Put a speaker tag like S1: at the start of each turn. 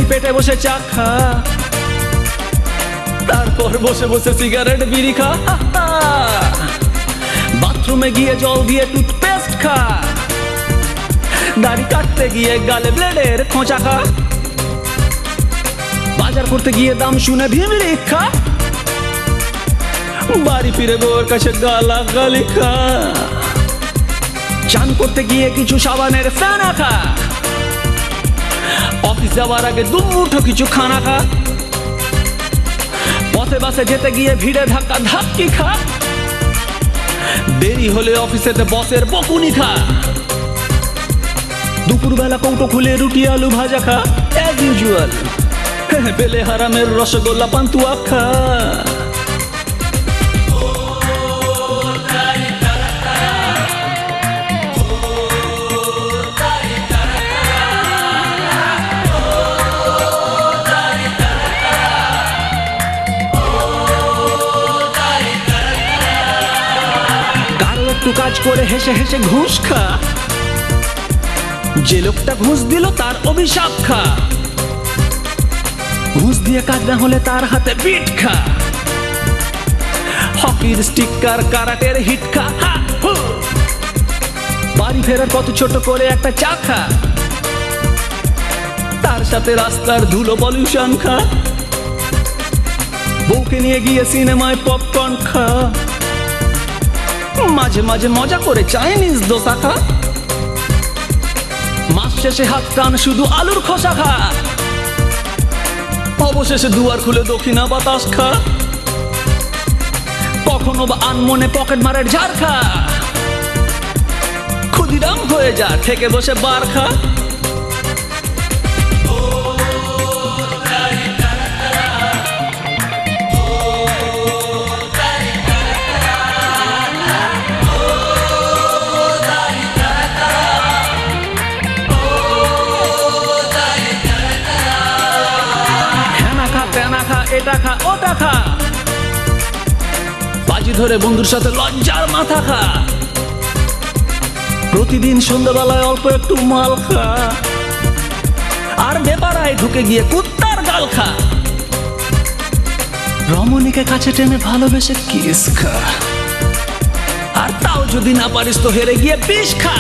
S1: পেটে বসে চা খা, তারপর বসে বসে সিগারেট বিড়ি খা। বাথরুমে গিয়ে জল দিয়ে টুথপেস্ট খা, দাড়ি কাটতে গিয়ে গালে ব্লেডের খোঁচা খা, বাজার করতে গিয়ে দাম শুনে ভিমড়ি খা, বাড়ি ফিরে বউর কাছে গালাগালি খা, চান করতে গিয়ে কিছু সাবানের ফেনা খা, অফিস যাওয়ার আগে দুমুঠো কিছু খানা খা, পথে বাসে যেতে গিয়ে ভিড়ে ধাক্কা ধাক্কি খা, দেরি হলে অফিসেতে বসের বকুনি খা, দুপুরবেলা কৌটো খুলে রুটি আলু ভাজা খা, অ্যাজ ইউজুয়াল পেলে হারামের রসগোল্লা পান্তুয়া খা। কারো একটু কাজ করে হেসে হেসে ঘুষ খা, যে লোকটা ঘুষ দিল তার অভিশাপ খা, ঘুষ দিয়ে কাজ না হলে তার হাতে বিট খা, হকির স্টিকার কারাটের হিট খা, বাড়ি ফেরার কত ছোট করে একটা চা খা, তার সাথে রাস্তার ধুলো পলিউশন খা, বউকে নিয়ে গিয়ে সিনেমায় পপকর্ন খা, মাঝে মাঝে মজা করে চাইনিজ দোসা খা, মাস শেষে হাত টান শুধু আলুর খোসা খা, অবশেষে দুয়ার খুলে দক্ষিণা বাতাস খা, কখনো বা আনমনে পকেট মারের ঝাড় খা, ক্ষুদিরাম হয়ে যা থেকে বসে বার খা। এটা খা ওটা খা, বাজি ধরে বন্ধুর সাথে লজ্জার মাথা খা, প্রতিদিন সন্ধ্যাবেলায় অল্প একটু মাল খা, আর বেপাড়ায় ঢুকে গিয়ে কুত্তার গাল খা, রমণীকে কাছে টেনে ভালোবেসে কিস খা, আর তাও যদি না পারিস তো হেরে গিয়ে বিষ খা।